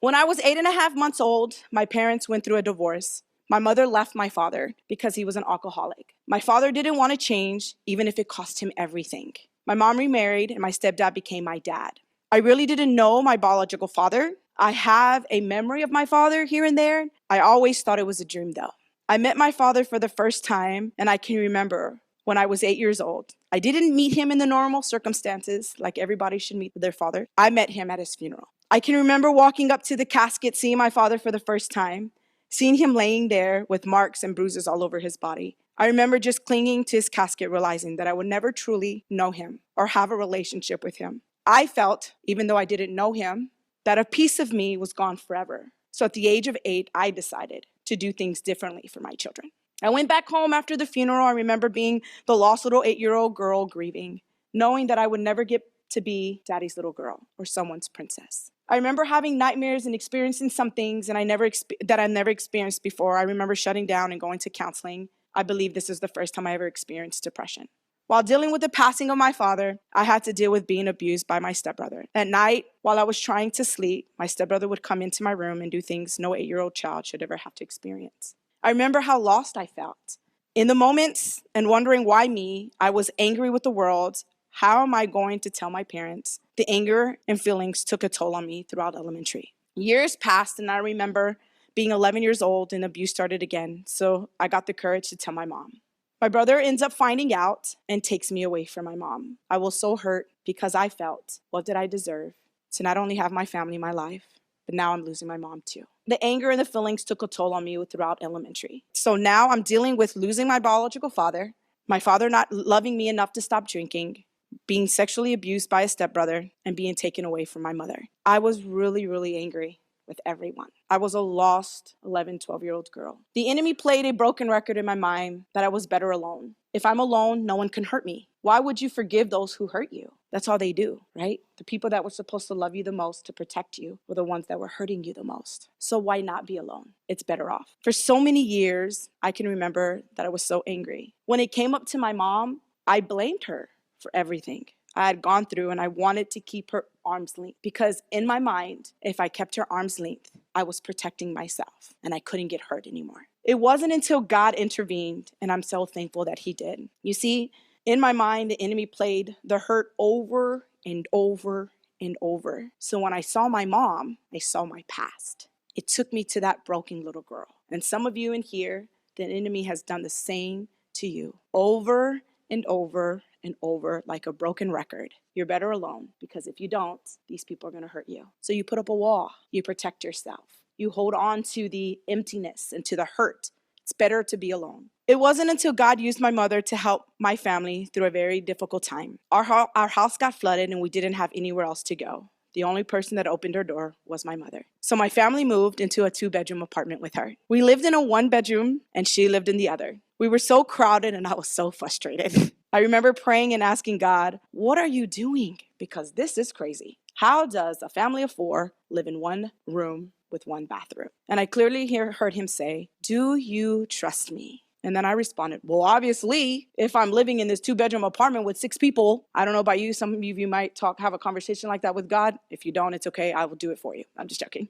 When I was 8.5 months old, my parents went through a divorce. My mother left my father because he was an alcoholic. My father didn't want to change, even if it cost him everything. My mom remarried, and my stepdad became my dad. I really didn't know my biological father. I have a memory of my father here and there. I always thought it was a dream, though. I met my father for the first time, and I can remember when I was 8 years old. I didn't meet him in the normal circumstances, like everybody should meet their father. I met him at his funeral. I can remember walking up to the casket, seeing my father for the first time, seeing him laying there with marks and bruises all over his body. I remember just clinging to his casket, realizing that I would never truly know him or have a relationship with him. I felt, even though I didn't know him, that a piece of me was gone forever. So at the age of 8, I decided to do things differently for my children. I went back home after the funeral. I remember being the lost little 8-year-old girl grieving, knowing that I would never get to be daddy's little girl or someone's princess. I remember having nightmares and experiencing some things that I never experienced before. I remember shutting down and going to counseling. I believe this is the first time I ever experienced depression. While dealing with the passing of my father, I had to deal with being abused by my stepbrother. At night, while I was trying to sleep, my stepbrother would come into my room and do things no 8-year-old child should ever have to experience. I remember how lost I felt. In the moments and wondering why me, I was angry with the world. How am I going to tell my parents? The anger and feelings took a toll on me throughout elementary. Years passed, and I remember being 11 years old and abuse started again, so I got the courage to tell my mom. My brother ends up finding out and takes me away from my mom. I was so hurt because I felt, what did I deserve? To not only have my family in my life, but now I'm losing my mom too. The anger and the feelings took a toll on me throughout elementary. So now I'm dealing with losing my biological father, my father not loving me enough to stop drinking, being sexually abused by a stepbrother, and being taken away from my mother. I was really, really angry with everyone. I was a lost 11, 12-year-old girl. The enemy played a broken record in my mind that I was better alone. If I'm alone, no one can hurt me. Why would you forgive those who hurt you? That's all they do, right? The people that were supposed to love you the most, to protect you, were the ones that were hurting you the most. So why not be alone? It's better off. For so many years, I can remember that I was so angry. When it came up to my mom, I blamed her for everything I had gone through, and I wanted to keep her arm's length because in my mind, if I kept her arm's length, I was protecting myself and I couldn't get hurt anymore. It wasn't until God intervened, and I'm so thankful that he did. You see, in my mind, the enemy played the hurt over and over and over. So when I saw my mom, I saw my past. It took me to that broken little girl. And some of you in here, the enemy has done the same to you over and over and over like a broken record. You're better alone because if you don't, these people are going to hurt you. So you put up a wall. You protect yourself. You hold on to the emptiness and to the hurt. It's better to be alone. It wasn't until God used my mother to help my family through a very difficult time. Our house got flooded and we didn't have anywhere else to go. The only person that opened her door was my mother. So my family moved into a 2-bedroom apartment with her. We lived in a 1-bedroom and she lived in the other. We were so crowded and I was so frustrated. I remember praying and asking God, what are you doing? Because this is crazy. How does a family of 4 live in 1 room with 1 bathroom? And I clearly heard him say, do you trust me? And then I responded, well, obviously, if I'm living in this 2-bedroom apartment with 6 people, I don't know about you, some of you might have a conversation like that with God. If you don't, it's okay. I will do it for you. I'm just joking.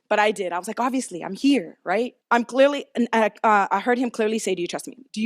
But I did. I was like, obviously, I'm here, right? I heard him clearly say, do you trust me? Do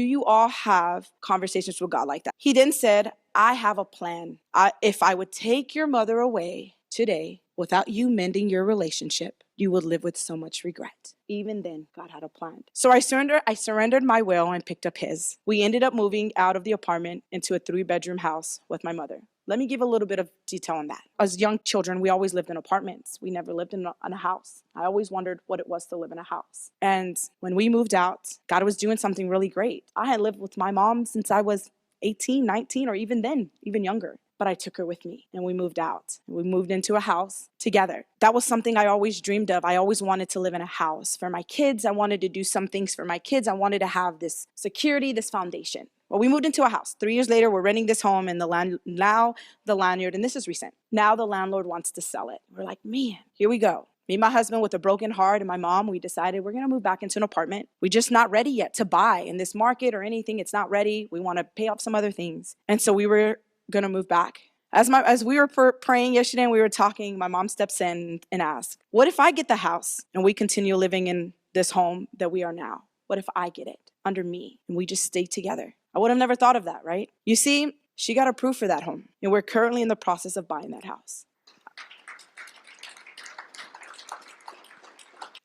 you all have conversations with God like that? He then said, I have a plan. If I would take your mother away today without you mending your relationship, you would live with so much regret. Even then, God had a plan. So I surrendered my will and picked up his. We ended up moving out of the apartment into a 3-bedroom house with my mother. Let me give a little bit of detail on that. As young children, we always lived in apartments. We never lived in a house. I always wondered what it was to live in a house. And when we moved out, God was doing something really great. I had lived with my mom since I was 18, 19, or even then, even younger. But I took her with me and we moved out. We moved into a house together. That was something I always dreamed of. I always wanted to live in a house. For my kids, I wanted to do some things for my kids. I wanted to have this security, this foundation. Well, we moved into a house. 3 years later, we're renting this home and now the landlord, and this is recent, now the landlord wants to sell it. We're like, man, here we go. Me and my husband with a broken heart and my mom, we decided we're going to move back into an apartment. We're just not ready yet to buy in this market or anything. It's not ready. We want to pay off some other things. And so we were going to move back. As we were praying yesterday and we were talking, my mom steps in and asks, what if I get the house and we continue living in this home that we are now? What if I get it under me and we just stay together? I would have never thought of that, right? You see, she got approved for that home, and we're currently in the process of buying that house.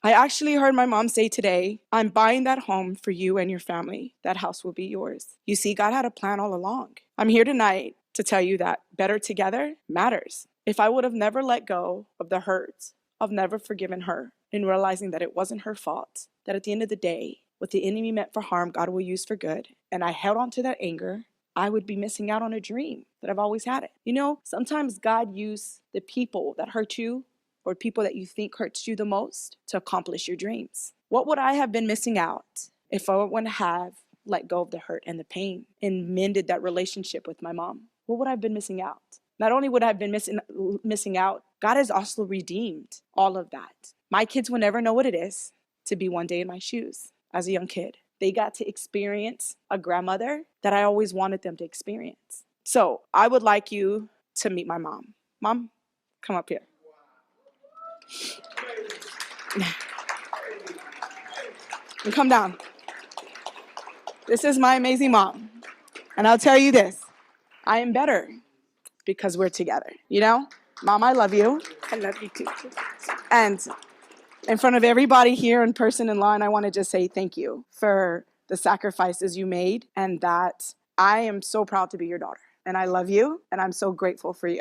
I actually heard my mom say today, I'm buying that home for you and your family. That house will be yours. You see, God had a plan all along. I'm here tonight to tell you that better together matters. If I would have never let go of the hurt, of never forgiven her, and realizing that it wasn't her fault, that at the end of the day, what the enemy meant for harm, God will use for good, and I held on to that anger, I would be missing out on a dream that I've always had it. You know, sometimes God used the people that hurt you or people that you think hurts you the most to accomplish your dreams. What would I have been missing out if I wouldn't have let go of the hurt and the pain and mended that relationship with my mom? What would I have been missing out? Not only would I have been missing out, God has also redeemed all of that. My kids will never know what it is to be one day in my shoes as a young kid. They got to experience a grandmother that I always wanted them to experience. So I would like you to meet my mom. Mom, come up here. And come down. This is my amazing mom. And I'll tell you this, I am better because we're together, you know? Mom, I love you. I love you too. And in front of everybody here in person in line, I want to just say thank you for the sacrifices you made, and that I am so proud to be your daughter. And I love you, and I'm so grateful for you.